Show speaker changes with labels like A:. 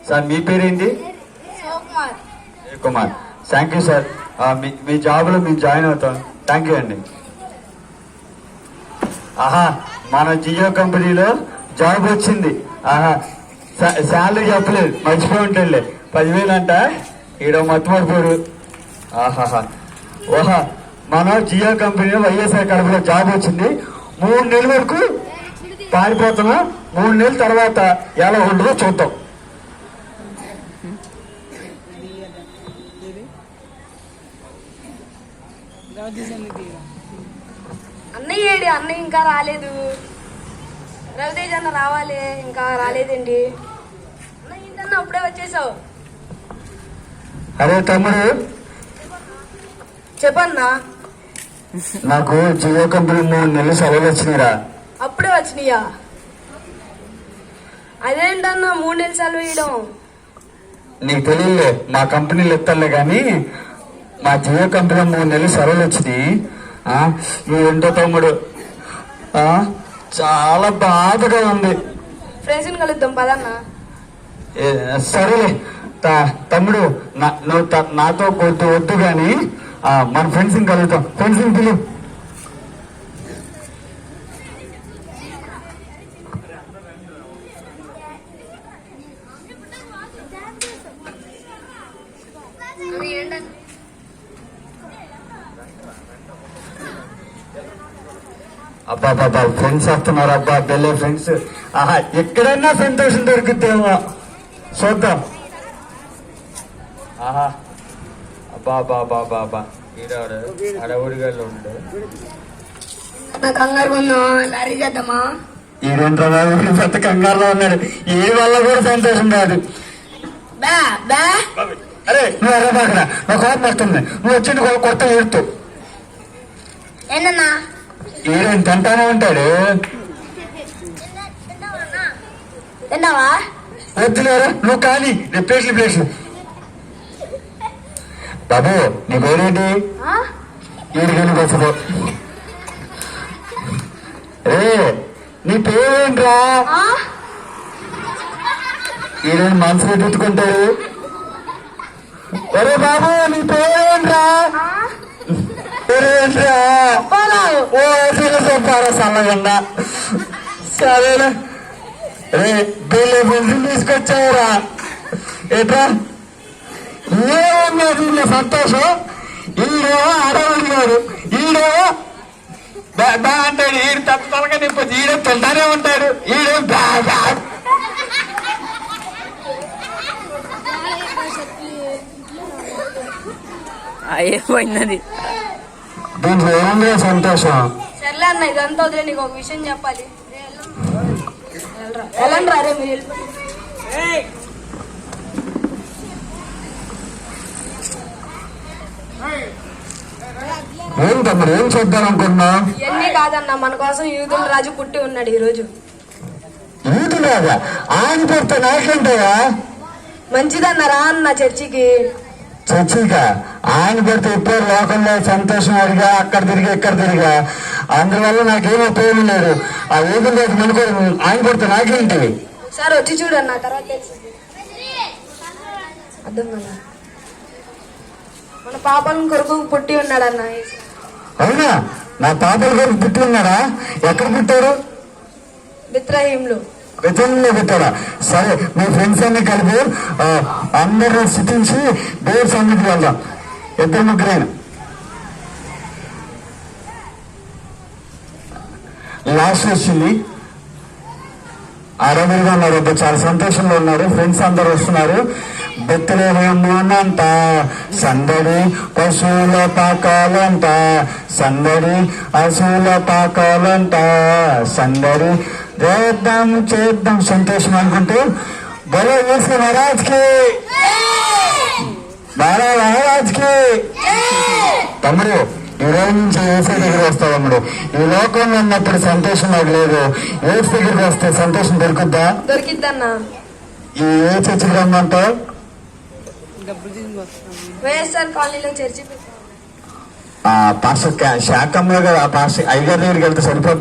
A: Sir మీ పేరేంటి? Kumar. Thank you sir. మీ జాబ్లో మేము జాయిన్ అవుతాం. థ్యాంక్ యూ అండి. ఆహా, మన జియో కంపెనీలో జాబ్ వచ్చింది. ఆహా, శాలరీ చెప్పలేదు, మర్చిపోయి ఉంటాడులే. 10,000 అంట. ఈడ మత్తుమడిపోరు. ఆహాహా, ఓహా, మన జియో కంపెనీలో వైఎస్ఆర్ కడపలో జాబ్ వచ్చింది. 3 నెలల వరకు పారిపోతున్నా. 3 నెలల తర్వాత ఎలా ఉంటుందో చూద్దాం.
B: అన్నయ్య అన్నయ్య ఇంకా రాలేదు. రవితేజ్ అన్న రావాలి, ఇంకా రాలేదండి. అన్నయ్య ఏంటన్నా అప్పుడే వచ్చేసావు?
A: అరే తమ్ముడు,
B: చెప్పన్నా.
A: నాకు జియో కంపెనీ 3 నెలలు సెలవులు వచ్చినాయిరా.
B: అప్పుడే వచ్చినాయా? అదేంటన్నా 3 నెలలు సెలవు వేయడం?
A: నీకు తెలియలే, మా కంపెనీలు ఎత్తాలే కానీ మా జియో కంపెనీ 3 నెలలు సెలవులు వచ్చినాయి. ఏంటో తమ్ముడు, చాలా బాధగా ఉంది.
B: ఫ్రెండ్స్ కలుద్దాం పదన్నా.
A: సరేలే తమ్ముడు, నువ్వు నాతో వద్దు కానీ మన ఫ్రెండ్స్ కలుగుతాం. ఫ్రెండ్స్ పిలు. అబ్బా బాబా, ఫ్రెండ్స్ వస్తున్నారు. అబ్బా బెల్లే ఫ్రెండ్స్. ఆహా, ఎక్కడన్నా సంతోషం దొరుకుతేమో చూద్దాం. ఆహా, అబ్బా బాబా బాబా, ఈడాడు అడవుడిగాళ్ళు ఉండు. ఈడేంట్రా పెద్ద కంగారులో ఉన్నాడు. ఏ వల్ల కూడా సంతోషం కాదు. అరే నువ్వు ఎర్రబాకరా, నాకు కోపం వస్తుంది. నువ్వు వచ్చింది కొత్త ఏడుతూ ఈడేం తింటానే ఉంటాడు. వద్దులేరా నువ్వు కానీ ప్లేట్లు. బాబు నీ పేరేంటి? ఈడికెళ్ళి వస్తుందో. రే నీ పేరేంట్రా? ఈడని మనసు పెట్టుకుంటాడు. ఒరే బాబు నీ పేరేంట్రా? పేరేంట్రా? ఓ చెప్పారా సన్నగండా. సరేనా రే, బెల్లే ఫ్రెండ్స్ తీసుకొచ్చావురా. ఏట్రా ఏమన్నా సంతోషం? ఈడో అడవుడు గారు, ఈడో బా అంటాడు. ఈడు తప్పగా నింపొచ్చు. ఈడో తింటానే ఉంటాడు. ఈడో బాగా
C: అయిపోయినది.
A: దీంట్లో ఏముంది సంతోషం?
B: సర్లే అన్న, ఇదంతా వదిలే, నీకు ఒక విషయం చెప్పాలి. వెళ్ళండి రా. మీరు
A: ఏం తమ్ముడు, ఏం చేద్దాం అనుకున్నా?
B: ఇవన్నీ కాదన్నా, మన కోసం యూదుల రాజు పుట్టి ఉన్నాడు ఈ రోజు.
A: యూదుల రాజా? ఆయన పెడితే నాకేంటయా?
B: మంచిదన్నారా అన్న చర్చికి?
A: చర్చిగా ఆయన పెడితే ఇప్పుడు లోకంలో సంతోషం అడిగా, అక్కడ తిరిగా ఇక్కడ తిరిగా. అందువల్ల నాకేం ఉపయోగం లేదు. ఆ యూదుల రాజు మనకు ఆయన పెడితే నాకేంటి?
B: సార్ వచ్చి చూడన్నా, తర్వాత అర్థం కదా. మన పాపం కొరకు పుట్టి ఉన్నాడన్న.
A: అవునా? నా పాపల కొరకు పుట్టి ఉన్నాడా? ఎక్కడ పుట్టారు?
B: బెత్లెహేంలో.
A: బెత్లెహేంలో పుట్టాడా? సరే, మీ ఫ్రెండ్స్ అన్ని కలిపి అందరూ సిట్టించి దేవుడి సన్నిధికి వెళ్దాం. 2-3 లాస్ట్ వచ్చింది. అరవైగా ఉన్నారు. చాలా సంతోషంలో ఉన్నారు. ఫ్రెండ్స్ అందరు వస్తున్నారు. బెత్లెహేమునంట సందడి పశువుల పాకాలంట, సందడి పశువుల పాకాలంట, సందడి చేద్దాం సంతోషం అనుకుంటూ బలో వేసి మహారాజ్కి, మహారాజ్కి. తమ్ముడు ఈ రోజు నుంచి ఏసీ దగ్గర వస్తావు తమ్ముడు. ఈ లోకంలో ఉన్నప్పుడు సంతోషం నాకు లేదు. ఏసీ దగ్గరికి వస్తే సంతోషం దొరుకుద్దా?
B: దొరికిద్దన్నా.
A: ఈ ఏ చర్చికి రమ్మంటావు?
B: వైఎస్ఆర్ కాలనీలో చర్చి.
A: పాస్టర్ శాఖంలో పాస్టర్ అయ్యగారి దగ్గరికి వెళ్తే సరిపోతుంది.